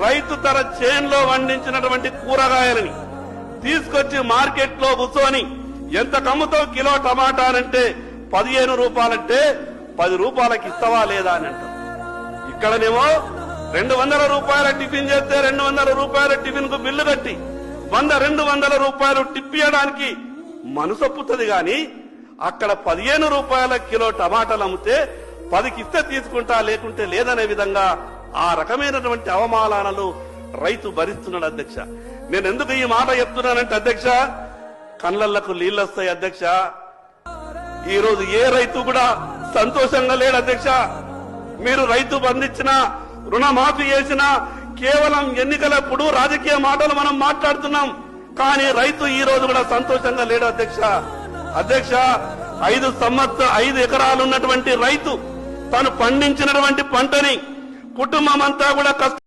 రైతు తన చేన్లో పండించినటువంటి కూరగాయలని తీసుకొచ్చి మార్కెట్లో కూర్చొని ఎంత కమ్ముతో కిలో టమాటాలంటే 15 రూపాయలంటే 10 రూపాయలకి ఇస్తావా లేదా అని అంటాం. ఇక్కడనేమో 200 రూపాయల టిఫిన్ చేస్తే 200 రూపాయల టిఫిన్ కు బిల్లు కట్టి 100-200 రూపాయలు టిప్పియడానికి మనసొప్పుతుంది గాని అక్కడ 15 రూపాయల కిలో టమాటాలు అమ్మితే 10కి ఇస్తే తీసుకుంటా లేకుంటే లేదనే విధంగా ఆ రకమైనటువంటి అవమానాలను రైతు భరిస్తున్నాడు అధ్యక్ష. నేను ఎందుకు ఈ మాట చెప్తున్నానంటే అధ్యక్ష, కళ్ళకు నీళ్ళొస్తాయి అధ్యక్ష. ఈ రోజు ఏ రైతు కూడా సంతోషంగా లేడు అధ్యక్ష. మీరు రైతు బంధించిన రుణమాఫీ చేసిన కేవలం ఎన్నికలప్పుడు రాజకీయ మాటలు మనం మాట్లాడుతున్నాం, కానీ రైతు ఈ రోజు కూడా సంతోషంగా లేడు అధ్యక్ష. అధ్యక్ష, 5 ఎకరాలు ఉన్నటువంటి రైతు తను పండించినటువంటి పంటని కుటుంబం అంతా కూడా